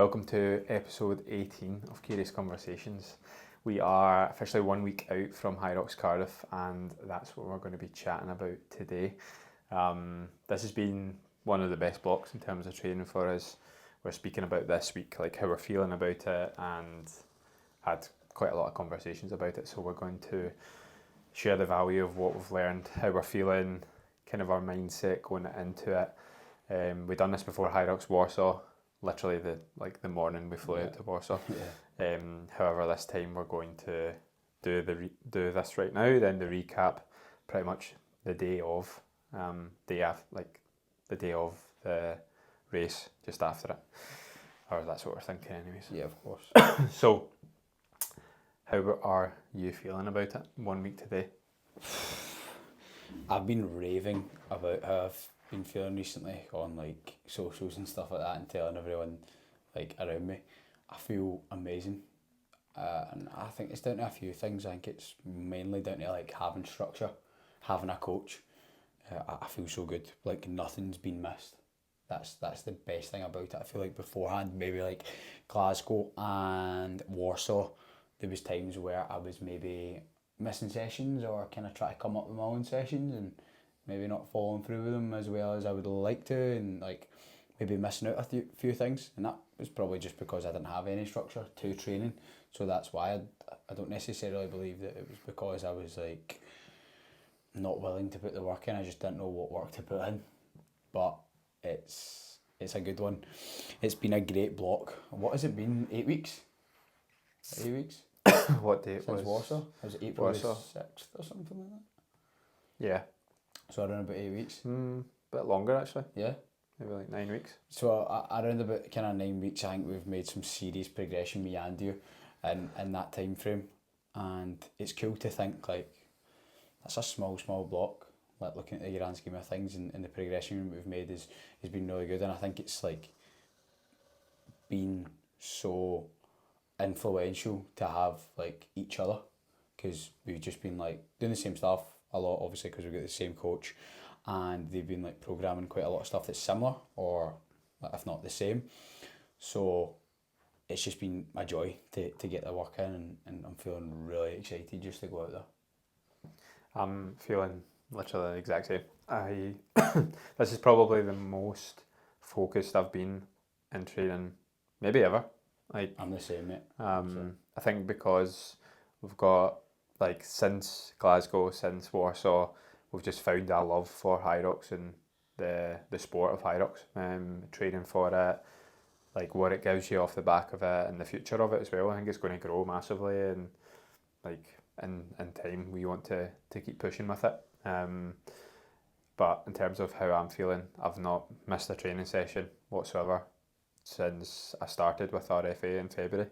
Welcome to episode 18 of Curious Conversations. We are officially 1 week out from Hyrox Cardiff, and that's what we're going to be chatting about today. This has been one of the best blocks in terms of training for us. We're speaking about this week, like how we're feeling about it, and had quite a lot of conversations about it. So we're going to share the value of what we've learned, how we're feeling, kind of our mindset going into it. We've done this before Hyrox Warsaw. Literally the morning we flew out to Warsaw. However, this time we're going to do this right now. Then the recap, pretty much the day of, the day of the race, just after it, or that's what we're thinking, anyways. Yeah, of course. So, how are you feeling about it? 1 week today. I've been raving about how I've been feeling recently on like socials and stuff like that, and telling everyone like around me. I feel amazing, and I think it's down to a few things. I think it's mainly down to like having structure, having a coach. I feel so good. Like nothing's been missed. That's the best thing about it. I feel like beforehand, maybe like Glasgow and Warsaw, there was times where I was maybe missing sessions or kind of try to come up with my own sessions and maybe not following through with them as well as I would like to, and like maybe missing out a few things, and that was probably just because I didn't have any structure to training. So that's why I don't necessarily believe that it was because I was like not willing to put the work in. I just didn't know what work to put in. But it's a good one. It's been a great block. What has it been? 8 weeks? 8 weeks? What day it Since was? Warsaw? Was it April Warsaw. 6th or something like that? Yeah. So around about 8 weeks. Bit longer actually. Yeah. Maybe like 9 weeks. So around about kind of 9 weeks, I think we've made some serious progression, me and you, in that time frame, and it's cool to think like that's a small block. Like looking at the grand scheme of things, and the progression we've made has been really good, and I think it's like been so influential to have like each other, because we've just been like doing the same stuff a lot, obviously because we've got the same coach, and they've been like programming quite a lot of stuff that's similar or if not the same. So it's just been a joy to get the work in, and I'm feeling really excited just to go out there. I'm feeling literally the exact same. This is probably the most focused I've been in training maybe ever. Like I'm the same, mate. I think because we've got like since Glasgow, since Warsaw, we've just found a love for Hyrox and the sport of Hyrox. Training for it, like what it gives you off the back of it, and the future of it as well. I think it's going to grow massively, and like in time we want to keep pushing with it. But in terms of how I'm feeling, I've not missed a training session whatsoever since I started with RFA in February.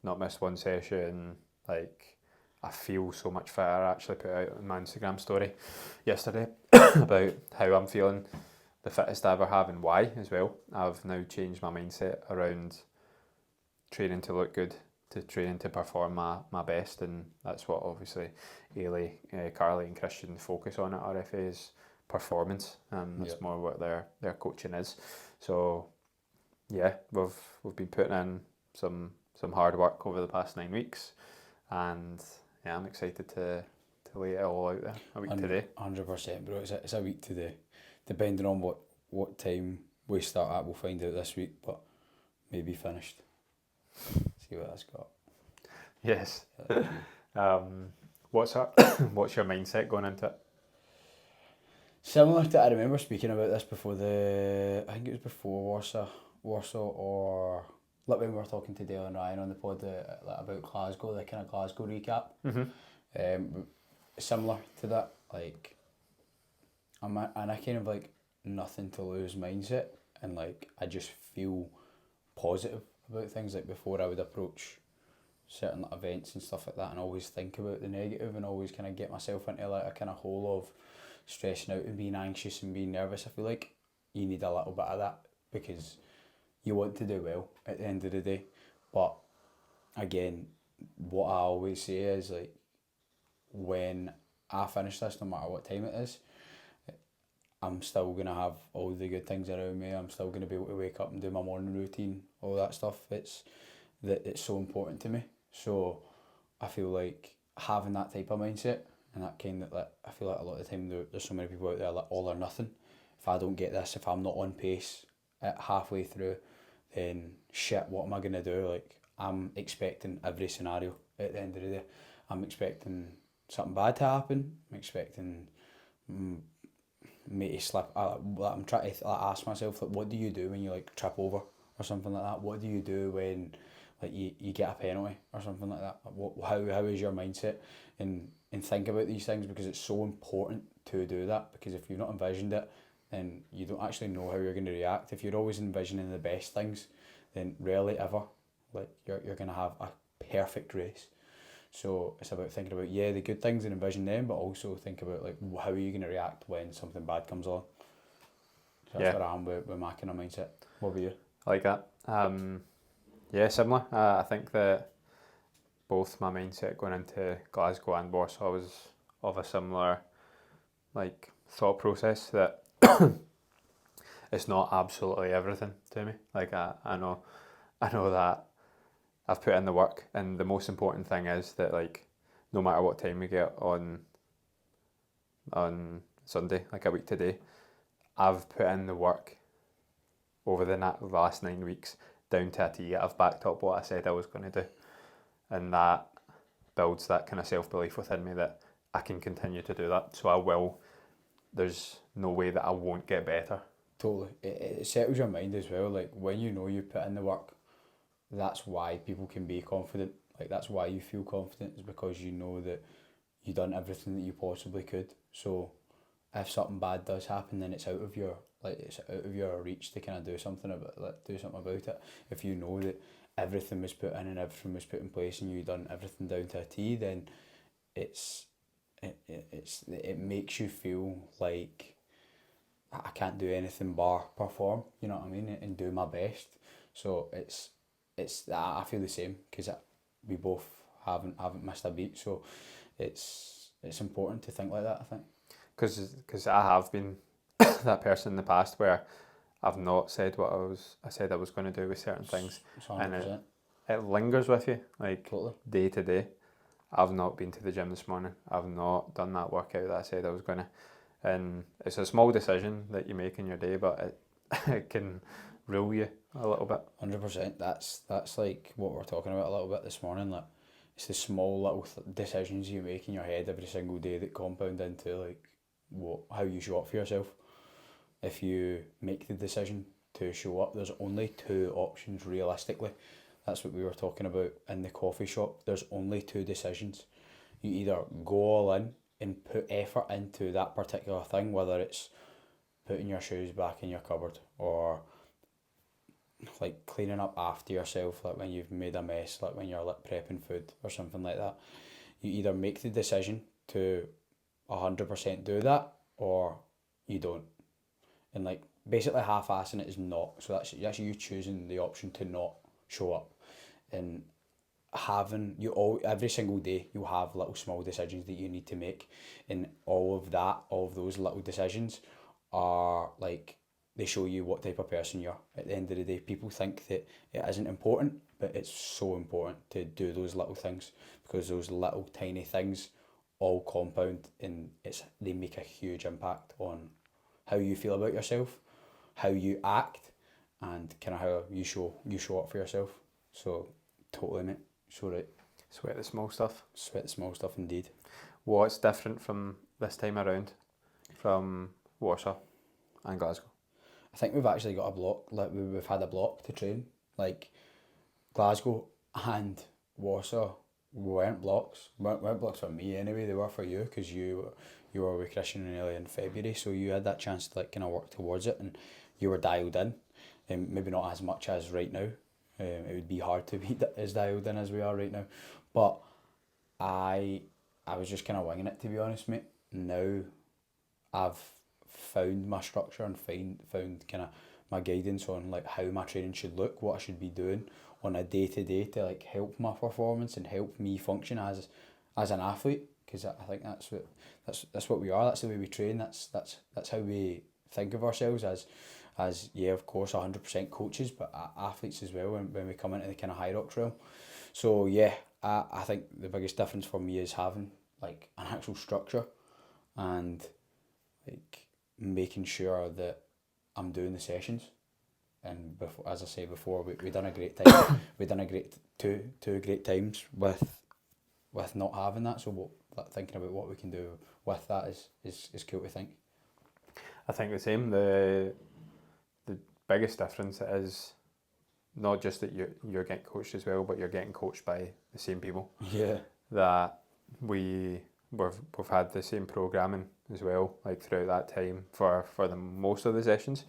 Not missed one session. Like I feel so much fitter. I actually put out on my Instagram story yesterday about how I'm feeling the fittest I ever have, and why as well. I've now changed my mindset around training to look good, to training to perform my best, and that's what obviously Ailey, Carly and Christian focus on at RFA is performance, and that's more what their coaching is. So yeah, we've been putting in some hard work over the past 9 weeks, and yeah, I'm excited to lay it all out there a week today. 100%, bro. It's a week today. Depending on what time we start at, we'll find out this week, but maybe finished. See what that's got. Yes. What's your mindset going into it? Similar to, I remember speaking about this before I think it was before Warsaw, or like when we were talking to Dale and Ryan on the pod about Glasgow, the kind of Glasgow recap. Similar to that, like I'm in a kind of like nothing to lose mindset, and like I just feel positive about things. Like before I would approach certain events and stuff like that and always think about the negative, and always kind of get myself into like a kind of hole of stressing out and being anxious and being nervous. I feel like you need a little bit of that because you want to do well at the end of the day. But again, what I always say is like, when I finish this, no matter what time it is, I'm still going to have all the good things around me. I'm still going to be able to wake up and do my morning routine all that stuff. It's so important to me. So I feel like having that type of mindset and that kind of, like, I feel like a lot of the time there's so many people out there like all or nothing. If I don't get this, if I'm not on pace at halfway through, then shit, what am I gonna do? Like, I'm expecting every scenario at the end of the day. I'm expecting something bad to happen. I'm expecting me to slip. I'm trying to ask myself, like, what do you do when you like trip over or something like that? What do you do when like you get a penalty or something like that? How is your mindset? And think about these things, because it's so important to do that, because if you've not envisioned it, then you don't actually know how you're going to react. If you're always envisioning the best things, then rarely ever like you're going to have a perfect race. So it's about thinking about, yeah, the good things and envision them, but also think about like how are you going to react when something bad comes along. So that's where I am with my kind of mindset. What about you? Like that. Yeah, similar. I think that both my mindset going into Glasgow and Warsaw was of a similar like thought process, that it's not absolutely everything to me. Like I know that I've put in the work, and the most important thing is that, like, no matter what time we get on Sunday, like a week today, I've put in the work over the last 9 weeks down to a T. I've backed up what I said I was going to do, and that builds that kind of self-belief within me that I can continue to do that. So I will. There's no way that I won't get better. Totally. It settles your mind as well. Like, when you know you put in the work, that's why people can be confident. Like, that's why you feel confident, is because you know that you've done everything that you possibly could. So if something bad does happen, then it's out of your reach to kind of do something about it. If you know that everything was put in and everything was put in place and you've done everything down to a T, then it makes you feel like I can't do anything bar perform. You know what I mean? And do my best. So I feel the same, because we both haven't missed a beat. So it's important to think like that, I think. Because I have been that person in the past where I've not said what I said I was going to do with certain things, and it lingers with you, like, totally. Day to day. I've not been to the gym this morning. I've not done that workout that I said I was going to. And it's a small decision that you make in your day, but it can rule you a little bit. 100%. That's like what we're talking about a little bit this morning. Like, it's the small little decisions you make in your head every single day that compound into like how you show up for yourself. If you make the decision to show up, there's only two options realistically. That's what we were talking about in the coffee shop. There's only two decisions. You either go all in and put effort into that particular thing, whether it's putting your shoes back in your cupboard, or like cleaning up after yourself, like when you've made a mess, like when you're like prepping food or something like that. You either make the decision to 100% do that, or you don't. And like, basically half-assing it is not. So that's you choosing the option to not show up. And every single day you'll have little small decisions that you need to make, and all of those little decisions are like, they show you what type of person you're. At the end of the day, people think that it isn't important, but it's so important to do those little things, because those little tiny things all compound, and they make a huge impact on how you feel about yourself, how you act, and kind of how you show up for yourself. So totally, mate. So right. Sweat the small stuff. Sweat the small stuff, indeed. What's different from this time around from Warsaw and Glasgow? I think we've actually got a block. Like, we've had a block to train. Like, Glasgow and Warsaw weren't blocks for me anyway. They were for you, because you were with Christian early in February, so you had that chance to like kind of work towards it, and you were dialed in. Maybe not as much as right now. It would be hard to be as dialed in as we are right now, but I was just kind of winging it, to be honest, mate. Now I've found my structure and found kind of my guidance on like how my training should look, what I should be doing on a day to day to like help my performance and help me function as an athlete, because I think that's what we are. That's the way we train. That's how we think of ourselves, as, yeah, of course, 100% coaches, but athletes as well when we come into the kind of Hyrox realm. So yeah, I think the biggest difference for me is having like an actual structure and like making sure that I'm doing the sessions. And before, as I say before, we done a great time. We done a great two great times with not having that. So thinking about what we can do with that is cool to think. I think the same. The biggest difference is not just that you're getting coached as well, but you're getting coached by the same people. Yeah. That we've had the same programming as well, like throughout that time for the most of the sessions.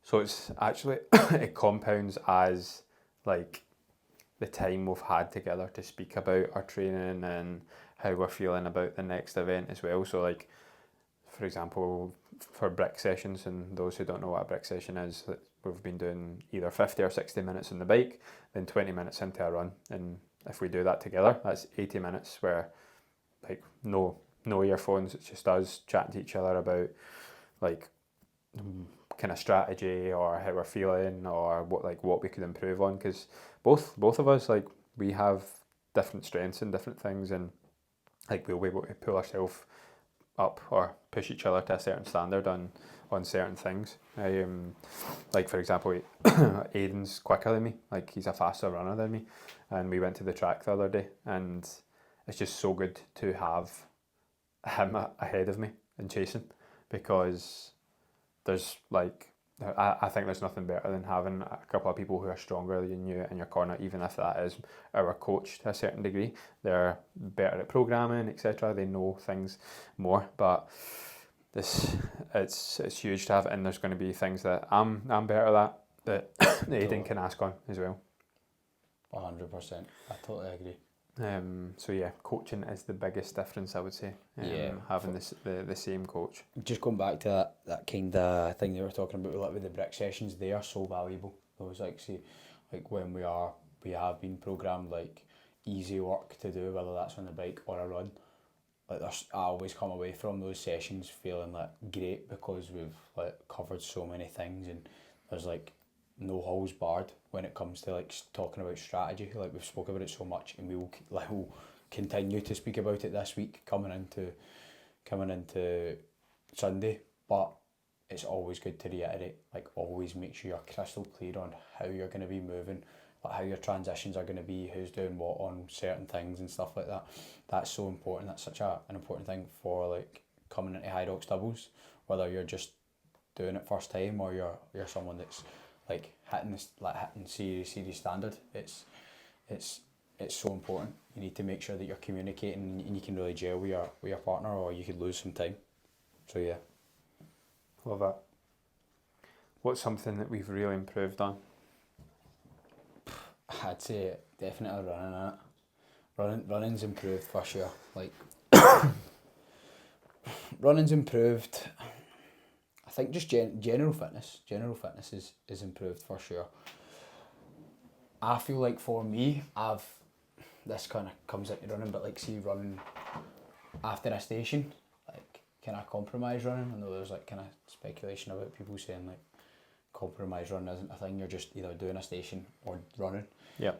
So it's actually it compounds as like the time we've had together to speak about our training and how we're feeling about the next event as well. So like, for example, for brick sessions, and those who don't know what a brick session is, we've been doing either 50 or 60 minutes on the bike, then 20 minutes into a run. And if we do that together, that's 80 minutes where like no earphones, it's just us chatting to each other about like kind of strategy or how we're feeling or what we could improve on, because both of us, like, we have different strengths and different things, and like we'll be able to pull ourselves up or push each other to a certain standard on certain things. Like for example, Aiden's quicker than me, like he's a faster runner than me, and we went to the track the other day, and it's just so good to have him ahead of me and chasing, because there's like I think there's nothing better than having a couple of people who are stronger than you in your corner, even if that is our coach to a certain degree. They're better at programming, etc. They know things more, but it's huge to have, and there's going to be things that I'm better at that Aiden can ask on as well. 100%. I totally agree. So yeah, coaching is the biggest difference, I would say. Having the same coach. Just going back to that kind of thing you were talking about, like with the brick sessions, they are so valuable. Those like when we have been programmed like easy work to do, whether that's on the bike or a run. Like I always come away from those sessions feeling like great, because we've like covered so many things, and there's like no holes barred when it comes to like talking about strategy. Like we've spoken about it so much, and we'll continue to speak about it this week coming into Sunday. But it's always good to reiterate, like always make sure you're crystal clear on how you're going to be moving, like how your transitions are going to be, who's doing what on certain things and stuff like that. That's so important. That's such an important thing for like coming into Hyrox doubles, whether you're just doing it first time or you're someone that's like hitting serious standard. It's so important. You need to make sure that you're communicating and you can really gel with your partner, or you could lose some time. So yeah. Love that. What's something that we've really improved on? I'd say definitely running. Running's improved for sure. Like running's improved. I think just general fitness is improved for sure. I feel like for me, this kind of comes into running, but like see running after a station, like can I compromise running? I know there's like kind of speculation about people saying like compromise running isn't a thing. You're just either doing a station or running. Yeah.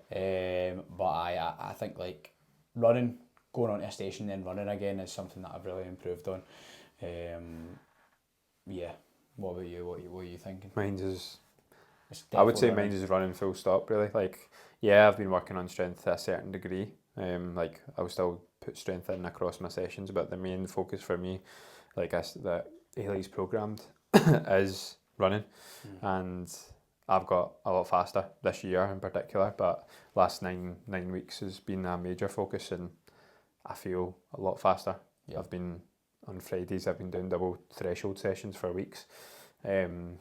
But I think like running, going on to a station then running again is something that I've really improved on. Yeah. What about you? What are you thinking? I would say mine is running full stop, really. Like, yeah, I've been working on strength to a certain degree. Like I will still put strength in across my sessions, but the main focus for me, like that Ailey's programmed, is running, and I've got a lot faster this year in particular. But last nine weeks has been a major focus, and I feel a lot faster. Yeah. On Fridays I've been doing double threshold sessions for weeks, and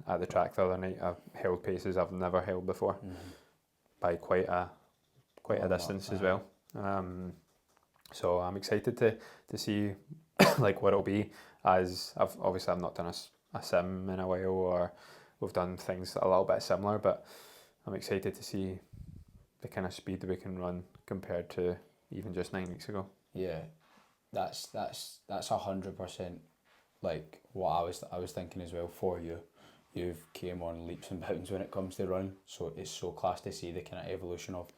at the track the other night I held paces I've never held before, by quite a distance as well. So I'm excited to see like what it'll be, as I've not done a sim in a while, or we've done things a little bit similar, but I'm excited to see the kind of speed we can run compared to even just 9 weeks ago. Yeah. That's 100% like what I was thinking as well for you. you've came on leaps and bounds when it comes to running. So it's so class to see the kind of evolution of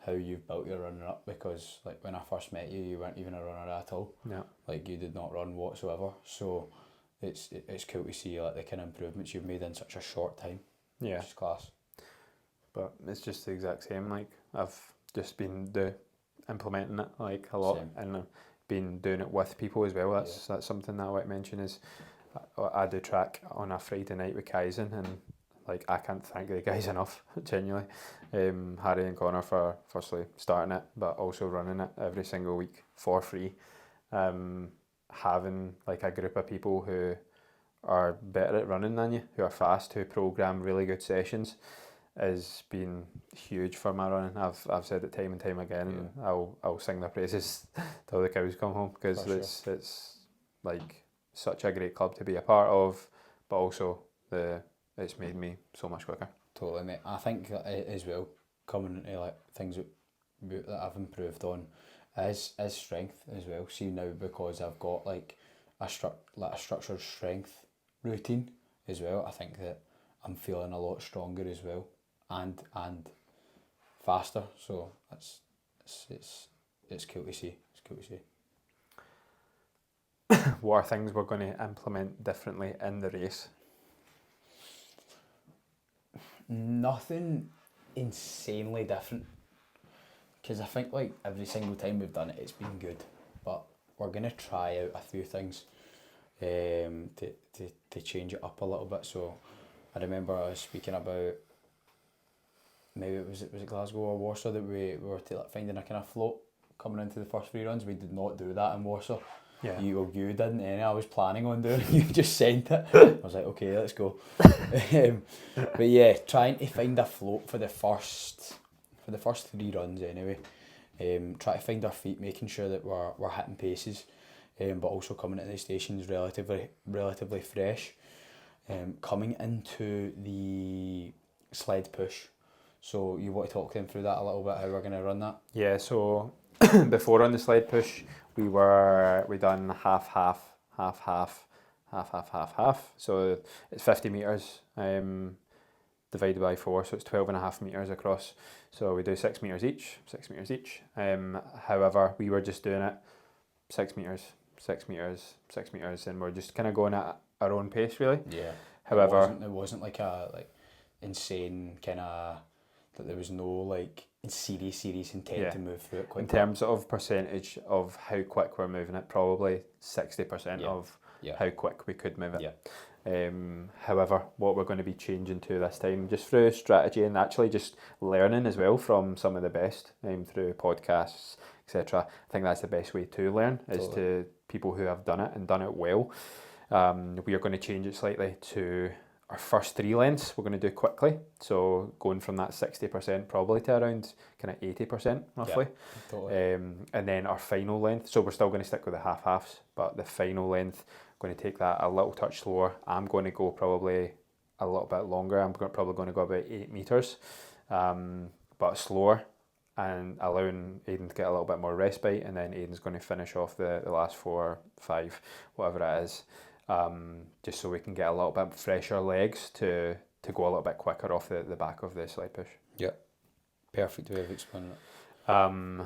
how you've built your running up, because like when I first met you, you weren't even a runner at all. Yeah. Like you did not run whatsoever. So it's cool to see like the kind of improvements you've made in such a short time. Yeah. Which is class. But it's just the exact same. Like I've just been implementing it like a lot, Same. and been doing it with people as well. That's something that I want to mention is I do track on a Friday night with Kaizen, and like I can't thank the guys enough, genuinely. Harry and Connor for firstly starting it, but also running it every single week for free. Having like a group of people who are better at running than you, who are fast, who program really good sessions, has been huge for my running. I've said it time and time again, and I'll sing their praises till the cows come home, because it's like such a great club to be a part of, but also it's made me so much quicker. Totally, mate. I think that as well, coming into like things that I've improved on is strength as well. See now, because I've got like a structured strength routine as well, I think that I'm feeling a lot stronger as well, and faster. So it's cool to see. It's cool to see. What are things we're going to implement differently in the race? Nothing insanely different, because I think like every single time we've done it, it's been good. But we're gonna try out a few things to change it up a little bit. So I remember I was speaking about, maybe was it Glasgow or Warsaw, that we were finding a kind of float coming into the first 3 runs. We did not do that in Warsaw. Yeah. You didn't, and I was planning on doing it. You just sent it. I was like, okay, let's go. But yeah, trying to find a float for the first 3 runs anyway. Try to find our feet, making sure that we're hitting paces, but also coming into the stations relatively fresh. Coming into the sled push. So you want to talk them through that a little bit, how we're going to run that? Yeah, so before on the sled push, we done half. So it's 50 metres divided by 4, so it's 12.5 metres across. So we do 6 metres each. However, we were just doing it 6 metres, 6 metres, 6 metres, and we're just kind of going at our own pace, really. Yeah. However, it wasn't like a insane kind of, that there was no like serious intent to move through it quickly. In terms of percentage of how quick we're moving it, probably 60% of how quick we could move it. Yeah. However, what we're going to be changing to this time, just through strategy and actually just learning as well from some of the best, through podcasts, etc. I think that's the best way to learn, is to people who have done it and done it well. We are going to change it slightly to our first 3 lengths we're going to do quickly, so going from that 60% probably to around kind of 80% roughly. Yeah, totally. And then our final length, so we're still going to stick with the halves, but the final length, going to take that a little touch slower. I'm going to go probably a little bit longer. I'm probably going to go about 8 metres, but slower, and allowing Aiden to get a little bit more respite, and then Aiden's going to finish off the last 4, 5, whatever it is. Just so we can get a little bit fresher legs to go a little bit quicker off the back of the sled push. Yeah, perfect way of explaining it.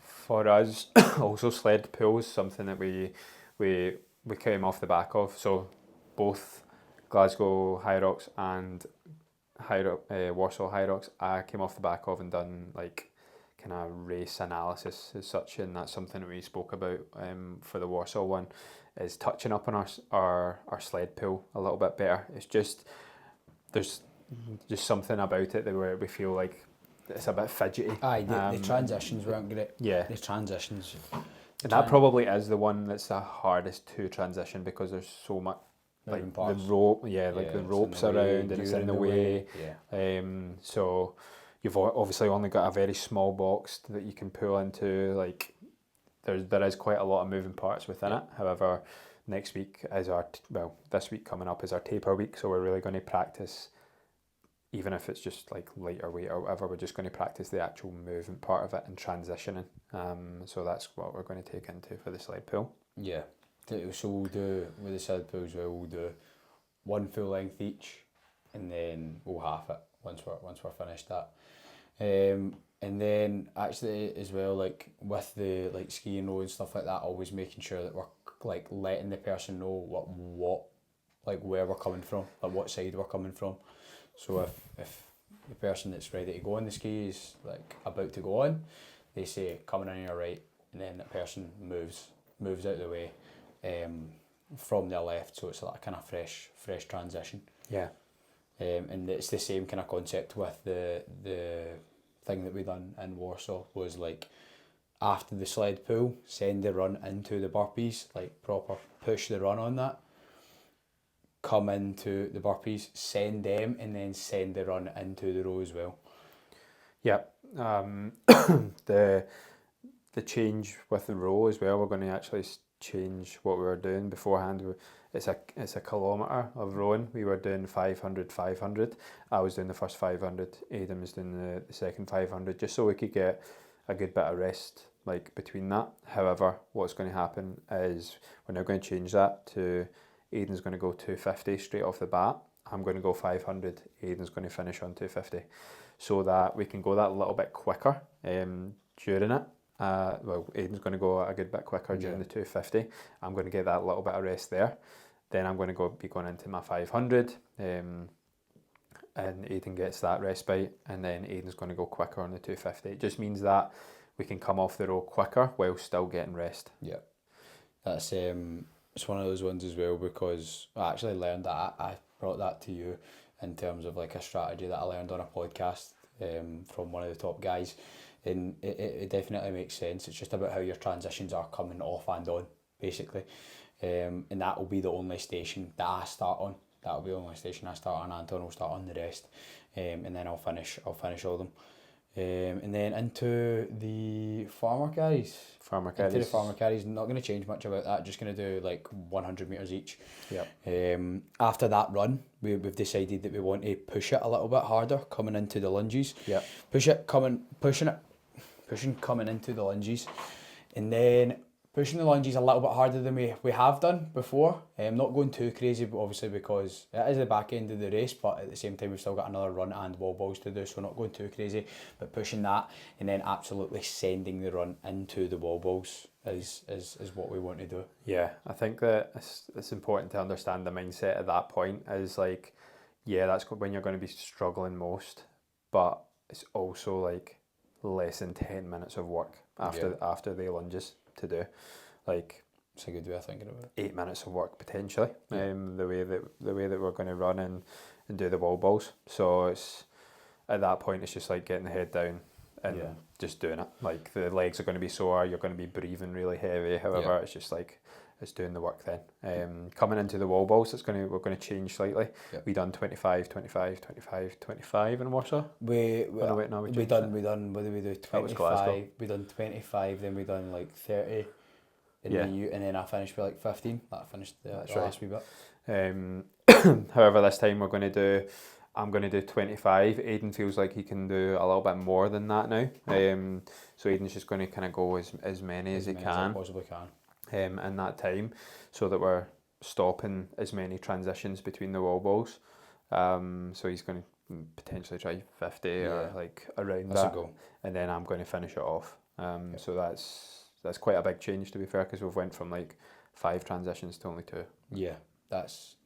For us, also sled pulls, something that we came off the back of. So both Glasgow Hyrox and Warsaw Hyrox, I came off the back of and done like kind of race analysis as such, and that's something that we spoke about for the Warsaw one, is touching up on our sled pull a little bit better. It's just, there's just something about it that we feel like it's a bit fidgety. Aye, the transitions weren't great. Yeah. The transitions. And that probably is the one that's the hardest to transition, because there's so much, like the rope, the ropes around, and it's in the way. Yeah. So you've obviously only got a very small box that you can pull into. Like there is quite a lot of moving parts within it. However, next week is this week coming up is our taper week, so we're really going to practice. Even if it's just like lighter weight or whatever, we're just going to practice the actual movement part of it and transitioning. So that's what we're going to take into for the sled pull. Yeah. So we'll do, with the sled pulls, we'll do one full length each, and then we'll half it once we're finished that. And then actually as well, like with the like skiing row and stuff like that, always making sure that we're like letting the person know what like where we're coming from, like what side we're coming from. So if the person that's ready to go on the ski is like about to go on, they say coming on your right, and then that person moves out of the way from their left, so it's like a kind of fresh transition. Yeah. And it's the same kind of concept with the thing that we done in Warsaw, was like after the sled pull, send the run into the burpees, like proper push the run on that, come into the burpees, send them, and then send the run into the row as well. Yeah. The change with the row as well, we're going to actually change what we were doing beforehand. It's a kilometre of rowing. We were doing 500, 500. I was doing the first 500. Aiden was doing the second 500, just so we could get a good bit of rest like between that. However, what's going to happen is we're now going to change that to Aiden's going to go 250 straight off the bat. I'm going to go 500. Aiden's going to finish on 250, so that we can go that little bit quicker during it. Well, Aiden's going to go a good bit quicker during the 250. I'm going to get that little bit of rest there. Then I'm going to be going into my 500, and Aiden gets that respite, and then Aiden's going to go quicker on the 250. It just means that we can come off the row quicker while still getting rest. Yeah, that's it's one of those ones as well, because I actually learned that I brought that to you in terms of like a strategy that I learned on a podcast from one of the top guys. And it definitely makes sense. It's just about how your transitions are coming off and on, basically. And that will be the only station that I start on. That will be the only station I start on. Anton will start on the rest, and then I'll finish all of them. And then into the farmer carries. Into the farmer carries, not going to change much about that. Just going to do like 100 metres each. Yep. After that run, we've decided that we want to push it a little bit harder coming into the lunges. Yep. Pushing coming into the lunges, and then pushing the lunges a little bit harder than we have done before. Not going too crazy, but obviously because it is the back end of the race, but at the same time we've still got another run and wall balls to do, so not going too crazy, but pushing that, and then absolutely sending the run into the wall balls is what we want to do. Yeah, I think that it's important to understand the mindset at that point is like, yeah, that's when you're going to be struggling most, but it's also like less than 10 minutes of work after the lunges to do. Like, it's a good way of thinking about it. 8 minutes of work potentially. Yeah. The way that we're going to run and do the wall balls. So it's at that point it's just like getting the head down and just doing it. Like the legs are going to be sore, you're going to be breathing really heavy. However, it's just like it's doing the work then. Coming into the wall balls, we're going to change slightly. Yep. We done 25, 25, 25, 25 in Warsaw. We done. What did we do? 25. We done 25. Then we done like 30. And then I finished with like 15. That finished the last wee bit. However, this time I'm going to do 25. Aiden feels like he can do a little bit more than that now. So Aiden's just going to kind of go as many as he can. As he possibly can. In that time, so that we're stopping as many transitions between the wall balls. So he's going to potentially try 50 or like around that, and then I'm going to finish it off. So that's quite a big change, to be fair, because we've went from like 5 transitions to only 2. Yeah, that's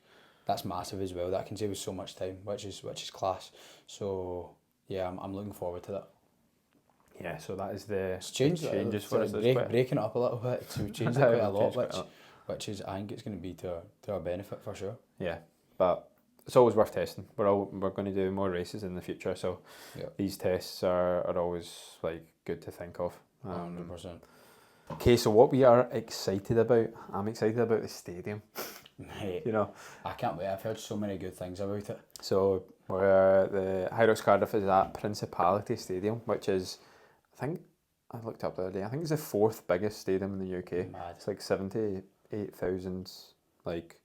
massive as well. That can save us so much time, which is class. So yeah, I'm looking forward to that. Yeah, so that is the changes for us. Breaking it up a little bit, so we changed it quite a lot, which is, I think it's going to be to our benefit for sure. Yeah, but it's always worth testing. We're going to do more races in the future, so these tests are always like good to think of. 100%. Okay, so what we are excited about, I'm excited about the stadium. Mate, you know, I can't wait. I've heard so many good things about it. So the Hyrox Cardiff is at Principality Stadium, which is, I think I looked up the other day, I think it's the 4th biggest stadium in the UK. Mad. It's like 78,000 like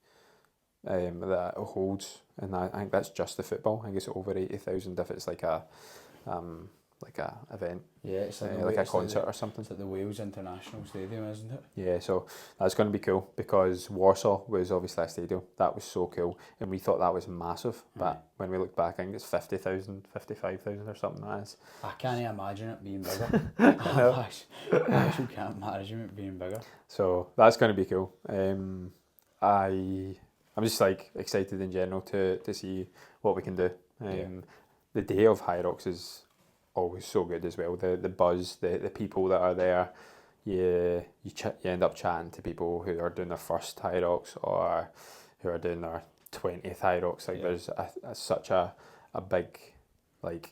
that it holds, and I think that's just the football. I think it's over 80,000 if it's like a like a event, Yeah, it's like, like a concert or something. It's at the Wales International Stadium, isn't it? Yeah, so that's going to be cool because Warsaw was obviously a stadium. That was so cool, and we thought that was massive. But when we look back, I think it's 50,000, 55,000 or something like that. I can't imagine it being bigger. No. I actually can't imagine it being bigger. So that's going to be cool. I'm just like excited in general to see what we can do. The day of Hyrox is always so good as well. The buzz, the people that are there. You end up chatting to people who are doing their first Hyrox or who are doing their 20th Hyrox. Like there's such a big like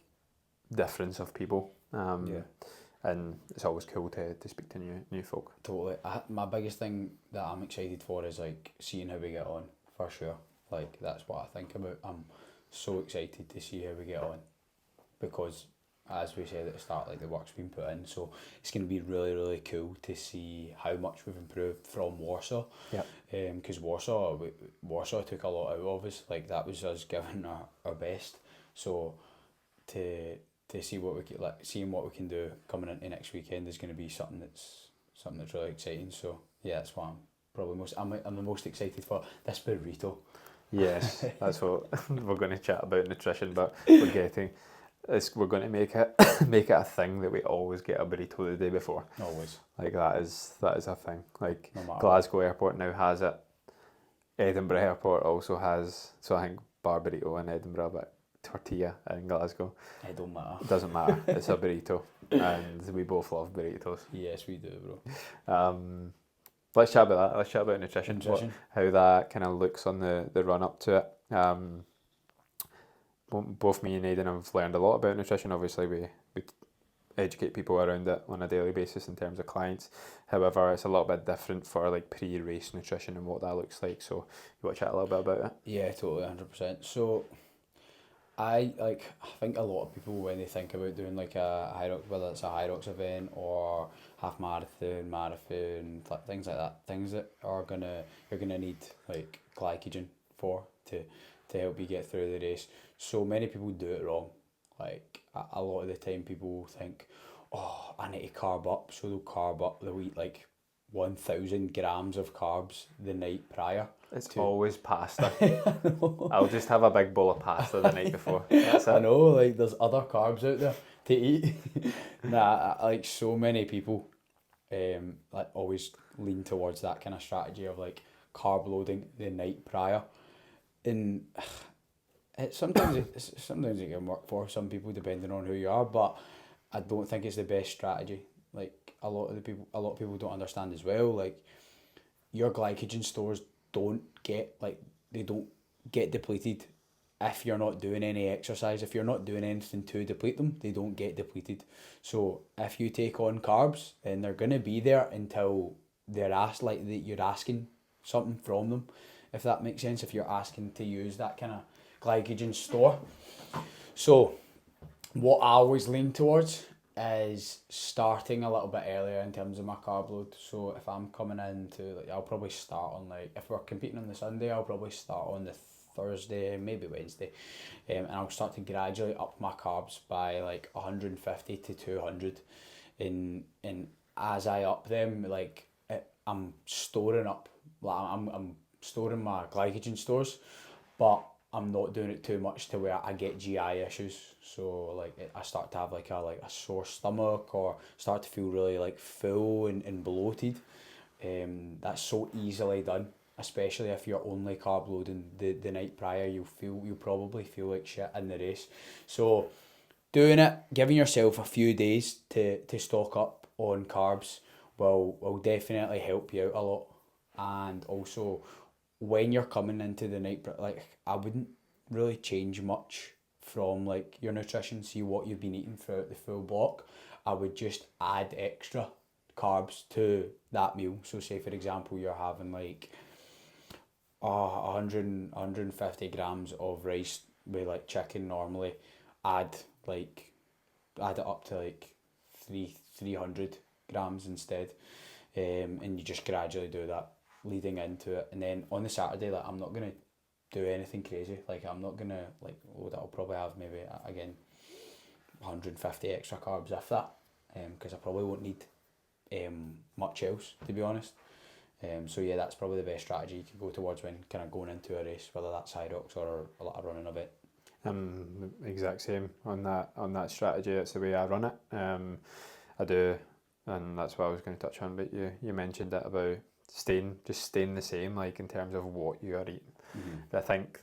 difference of people. And it's always cool to speak to new folk. Totally. My biggest thing that I'm excited for is like seeing how we get on, for sure. Like that's what I think about. I'm so excited to see how we get on because, as we said at the start, like the work's been put in, so it's going to be really, really cool to see how much we've improved from Warsaw. Yeah. Because Warsaw took a lot out of us. Like that was us giving our best. So to see what we can, seeing what we can do coming into next weekend is going to be something that's really exciting. So yeah, that's what I'm probably I'm the most excited for. This burrito. Yes, that's what we're going to chat about nutrition, but we're going to make it a thing that we always get a burrito the day before. Always. Like that is a thing. Like No matter Glasgow Airport now has it. Edinburgh Airport also has. So I think bar burrito in Edinburgh, but tortilla in Glasgow. It don't matter. It doesn't matter. It's a burrito, and we both love burritos. Yes, we do, bro. Let's chat about that. Let's chat about nutrition. How that kind of looks on the run up to it. Both me and Aiden have learned a lot about nutrition. Obviously, we educate people around it on a daily basis in terms of clients. However, it's a little bit different for like pre-race nutrition and what that looks like. So you want to chat a little bit about it? Yeah, totally, 100%. So I think a lot of people, when they think about doing like a Hyrox, whether it's a Hyrox event or half marathon, things like that, things that you're gonna need like glycogen for to help you get through the race. So many people do it wrong. Like a lot of the time, people think, oh, I need to carb up, so they'll carb up. They'll eat like 1,000 grams of carbs the night prior. It's always pasta. I'll just have a big bowl of pasta the night before. That's it. I know, like there's other carbs out there to eat. Like so many people, like always lean towards that kind of strategy of like carb loading the night prior, and sometimes it can work for some people depending on who you are, but I don't think it's the best strategy. Like a lot of people don't understand as well. Like your glycogen stores don't get depleted if you're not doing any exercise. If you're not doing anything to deplete them, they don't get depleted. So if you take on carbs, then they're gonna be there until you're asking something from them, if that makes sense. If you're asking to use that kind of glycogen store. So what I always lean towards is starting a little bit earlier in terms of my carb load. So if I'm coming into, I'll probably start on if we're competing on the Sunday, I'll probably start on the Thursday, maybe Wednesday, and I'll start to gradually up my carbs by like 150 to 200, and as I up them, I'm storing up, I'm storing my glycogen stores, but I'm not doing it too much to where I get GI issues. So I start to have like a sore stomach or start to feel really full and bloated. That's so easily done, especially if you're only carb loading the night prior. You'll probably feel like shit in the race. So doing it, giving yourself a few days to stock up on carbs will definitely help you out a lot. And also, when you're coming into the night, I wouldn't really change much from your nutrition. See what you've been eating throughout the full block. I would just add extra carbs to that meal. So say for example you're having 150 grams of rice with chicken normally. Add it up to 300 grams instead, and you just gradually do that leading into it. And then on the Saturday, I'm not gonna do anything crazy. I'm not gonna load it. I'll probably have maybe again 150 extra carbs, if that, because I probably won't need much else, to be honest. So yeah, that's probably the best strategy you could go towards when kind of going into a race, whether that's Hyrox or a lot of running of it. Exact same on that strategy. That's the way I run it. I do, and that's what I was going to touch on. But you mentioned it about staying the same, like in terms of what you are eating. Mm-hmm. I think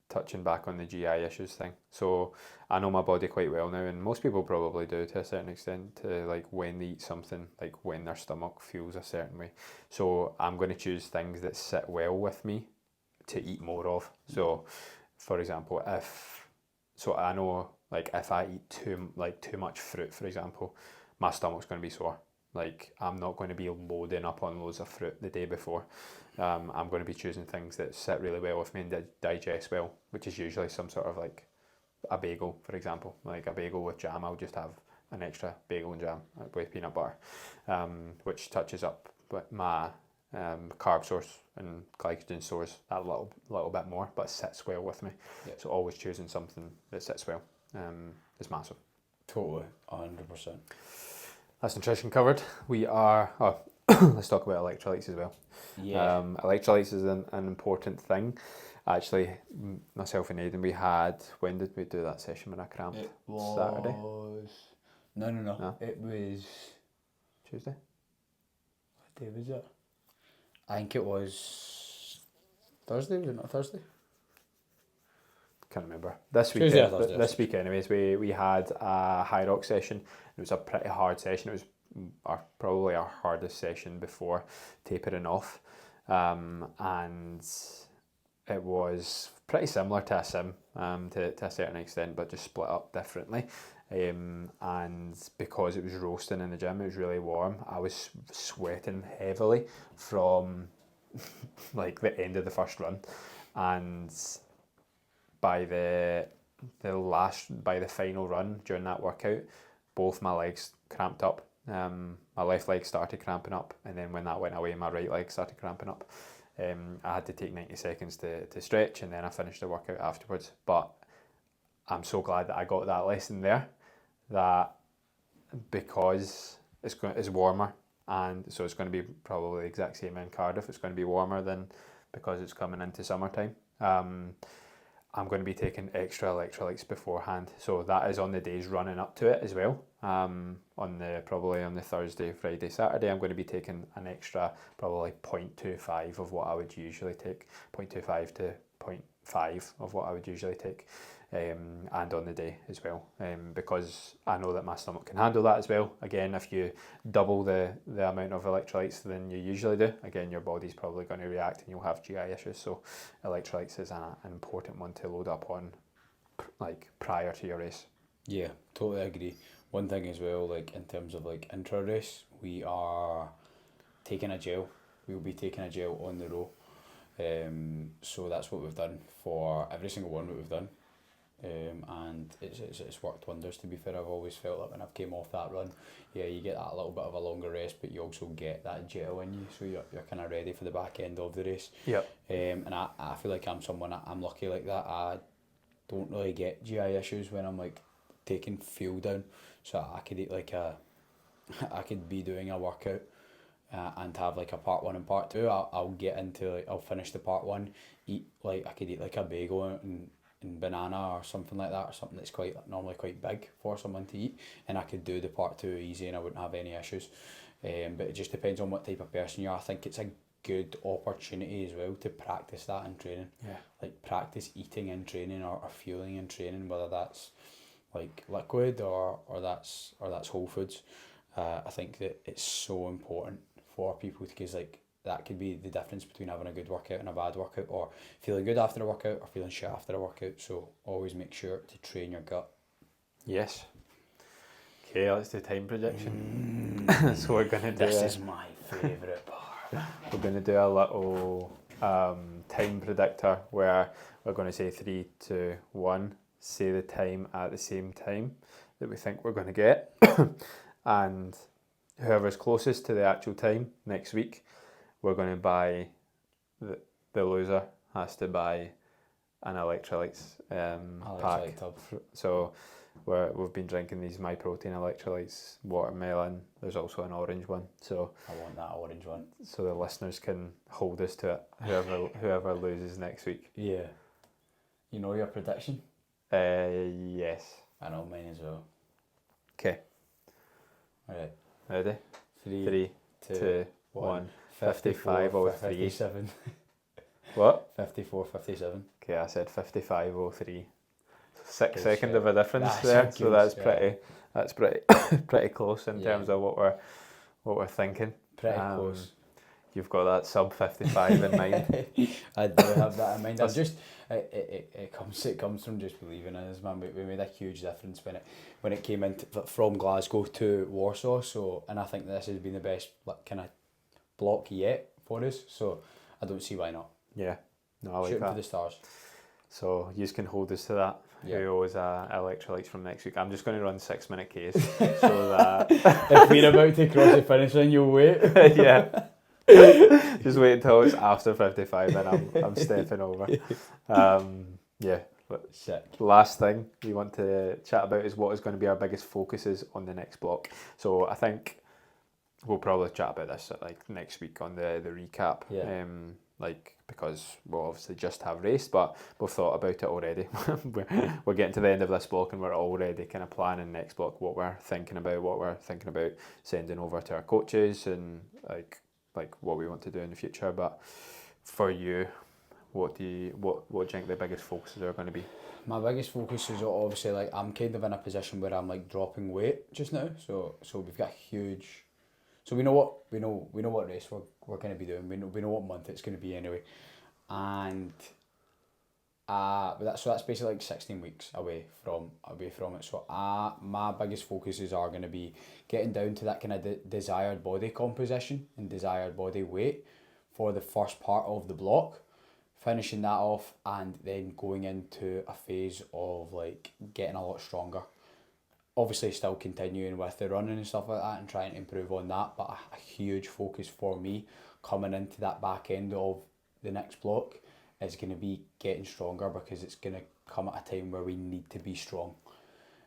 touching back on the GI issues thing. So I know my body quite well now, and most people probably do to a certain extent, to like when they eat something, like when their stomach feels a certain way. So I'm going to choose things that sit well with me to eat more of. So for example, I know, like, if I eat too much fruit, for example, my stomach's going to be sore. Like, I'm not going to be loading up on loads of fruit the day before. I'm going to be choosing things that sit really well with me and digest well, which is usually some sort of like a bagel, for example. Like a bagel with jam, I'll just have an extra bagel and jam with peanut butter, which touches up my carb source and glycogen source a little bit more, but sits well with me. Yep. So always choosing something that sits well is massive. Totally, 100%. That's nutrition covered. We are. Let's talk about electrolytes as well. Yeah. Electrolytes is an important thing. Actually, myself and Aiden, we had. When did we do that session when I cramped? It was Saturday. No. It was Tuesday. What day was it? I think it was Thursday. Was it not Thursday? Can't remember. This week. Tuesday or Thursday. This week, anyways, we had a Hyrox session. It was a pretty hard session. It was probably our hardest session before tapering off, and it was pretty similar to a sim to a certain extent, but just split up differently. And because it was roasting in the gym, it was really warm. I was sweating heavily from like the end of the first run, and by the final run during that workout, both my legs cramped up. My left leg started cramping up, and then when that went away, my right leg started cramping up. I had to take 90 seconds to stretch, and then I finished the workout afterwards. But I'm so glad that I got that lesson there, that because it's warmer, and so it's going to be probably the exact same in Cardiff. It's going to be warmer than because it's coming into summertime. I'm going to be taking extra electrolytes beforehand, so that is on the days running up to it as well. Probably on the Thursday, Friday, Saturday, I'm going to be taking an extra probably 0.25 of what I would usually take, 0.25 to 0.5 of what I would usually take, and on the day as well, because I know that my stomach can handle that as well. Again, if you double the amount of electrolytes than you usually do, again, your body's probably going to react and you'll have GI issues. So electrolytes is an important one to load up on, like, prior to your race. Yeah, totally agree. One thing as well, like in terms of like intra race, we are taking a gel. We'll be taking a gel on the row. So that's what we've done for every single one that we've done. And it's worked wonders, to be fair. I've always felt like when I've came off that run, yeah, you get that little bit of a longer rest, but you also get that gel in you, so you're kind of ready for the back end of the race. Yep. And I feel like I'm lucky like that. I don't really get GI issues when I'm like taking fuel down, so I could eat I could be doing a workout and have like a part 1 and part 2. I'll finish the part 1, eat like I could eat like a bagel and banana or something like that, or something that's normally quite big for someone to eat, and I could do the part 2 easy and I wouldn't have any issues. But it just depends on what type of person you are. I think it's a good opportunity as well to practice that in training. Yeah. Like practice eating in training or fueling in training, whether that's like liquid or that's whole foods. I think that it's so important for people, because like that could be the difference between having a good workout and a bad workout, or feeling good after a workout or feeling shit after a workout. So always make sure to train your gut. Yes. Okay, let's do time prediction. So we're going to do... This is my favourite part. We're going to do a little time predictor where we're going to say 3, 2, 1, say the time at the same time that we think we're going to get. And whoever's closest to the actual time next week, we're going to buy, the loser has to buy an electrolytes pack. Tub. So we've been drinking these My Protein electrolytes, watermelon. There's also an orange one. So I want that orange one. So the listeners can hold us to it. Whoever loses next week. Yeah. You know your prediction? Yes. I know mine as well. Okay. Alright. Ready? 3, 2, 1. 55.03. 57. What? 54.57. Okay, I said 55.03. 6 Good seconds shit. of a difference That's there. a So good that's shout. pretty close in terms of what we're thinking. Pretty close. You've got that sub 55 in mind. I do have that in mind. I'm just it comes from just believing in us, man. We made a huge difference when it came into from Glasgow to Warsaw. So, and I think this has been the best kind of block yet for us. So I don't see why not. Yeah, no, I like Shooting that. for the stars. So you can hold us to that. Yeah. Who owes electrolytes from next week? I'm just going to run 6-minute Ks so that If we're about to cross the finish line, you'll wait. yeah. Just wait until it's after 55 and I'm stepping over. Yeah. Sick. Last thing we want to chat about is what is going to be our biggest focuses on the next block. So I think we'll probably chat about this like next week on the recap. Yeah. Because we'll obviously just have raced, but we've thought about it already. we're getting to the end of this block and we're already kind of planning next block, what we're thinking about sending over to our coaches and like what we want to do in the future. But for you, what do you think the biggest focuses are going to be? My biggest focus is obviously like I'm kind of in a position where I'm like dropping weight just now. So we've got huge. So we know what race we're going to be doing. We know what month it's going to be anyway, and but that's basically like 16 weeks away from it. So my biggest focuses are going to be getting down to that kind of desired body composition and desired body weight for the first part of the block, finishing that off, and then going into a phase of like getting a lot stronger. Obviously still continuing with the running and stuff like that and trying to improve on that, but a huge focus for me coming into that back end of the next block is going to be getting stronger, because it's going to come at a time where we need to be strong.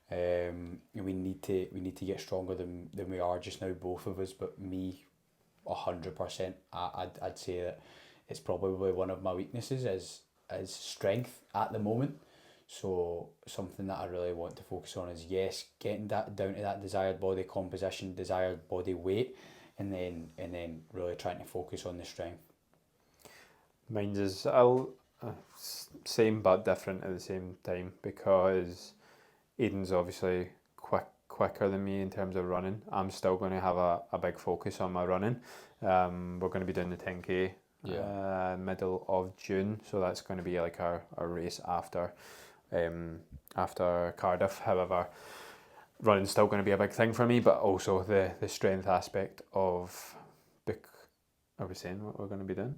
We need to get stronger than we are just now, both of us, but me 100%. I'd say that it's probably one of my weaknesses is strength at the moment. So something that I really want to focus on is, yes, getting that down to that desired body composition, desired body weight, and then really trying to focus on the strength. Mine's is same but different at the same time, because Aiden's obviously quicker than me in terms of running. I'm still going to have a big focus on my running. We're going to be doing the 10k middle of June, so that's going to be like our race after Cardiff. However, running's still going to be a big thing for me, but also the strength aspect of are we saying what we're going to be doing?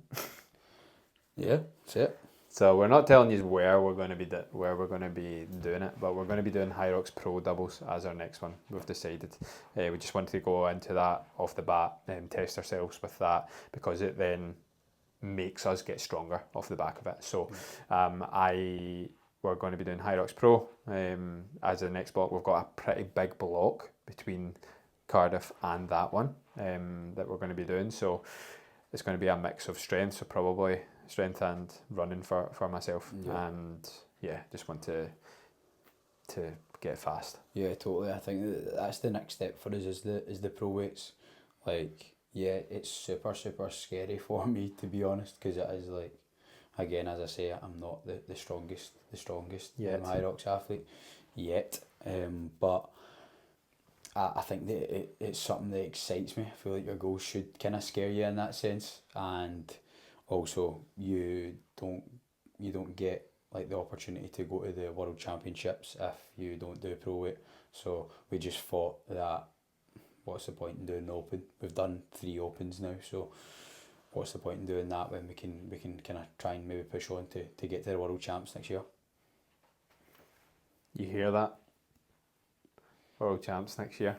Yeah, that's it. So we're not telling you where we're going to be doing it, but we're going to be doing Hyrox Pro doubles as our next one. We've decided. We just wanted to go into that off the bat and test ourselves with that, because it then makes us get stronger off the back of it. So we're going to be doing Hyrox Pro as the next block. We've got a pretty big block between Cardiff and that one that we're going to be doing. So it's going to be a mix of strength, so probably strength and running for myself. Yeah. And yeah, just want to get fast. Yeah, totally. I think that's the next step for us is the pro weights. Like, yeah, it's super scary for me, to be honest, because it is like, again, as I say, I'm not the strongest Hyrox athlete yet. But I think that it's something that excites me. I feel like your goals should kind of scare you in that sense, and also you don't get like the opportunity to go to the World Championships if you don't do pro weight. So we just thought that what's the point in doing the open? We've done 3 opens now, so what's the point in doing that when we can kind of try and maybe push on to get to the World Champs next year? You hear that? World Champs next year.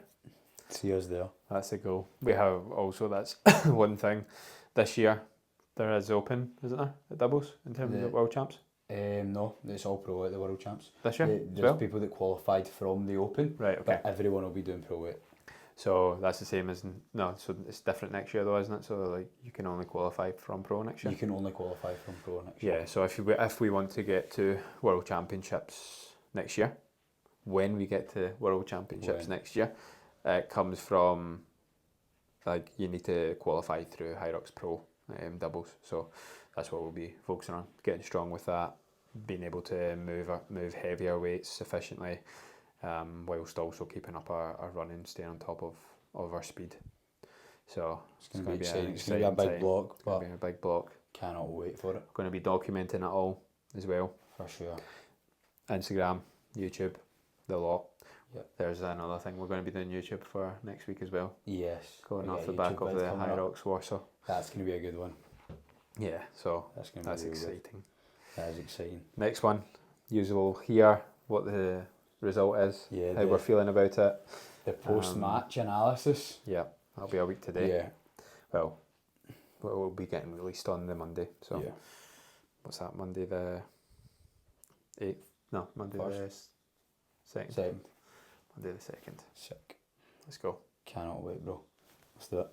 See us there. That's the goal. We have also, that's one thing, this year there is open, isn't there, at doubles in terms of the World Champs? No, it's all pro at the World Champs. this year as There's well? people that qualified from the Open, Right, okay. but everyone will be doing pro weight. So that's the same as no. So it's different next year though, isn't it? So like you can only qualify from pro next year. You can only qualify from pro next year. Yeah. So if we want to get to World Championships next year, when we get to World Championships next year, it comes from like you need to qualify through Hyrox Pro doubles. So that's what we'll be focusing on, getting strong with that, being able to move heavier weights efficiently, whilst also keeping up our running, staying on top of our speed. So it's going to be exciting. It's going to be a big block, but it's going to be a big block. Cannot wait for it. Going to be documenting it all as well. For sure. Instagram, YouTube, the lot. Yep. There's another thing we're going to be doing YouTube for next week as well. Yes. Going off the back of the Hyrox Warsaw. That's going to be a good one. Yeah, so that's going to that's be really exciting. Good. That is exciting. Next one, usual hear what the result is, how we're feeling about it. The post-match analysis. Yeah, that'll be a week today. Yeah. Well, we'll be getting released on the Monday. So yeah. What's that, Monday the 8th? No, Monday First. the 2nd. Second. Monday the 2nd. Sick. Let's go. Cannot wait, bro. Let's do it.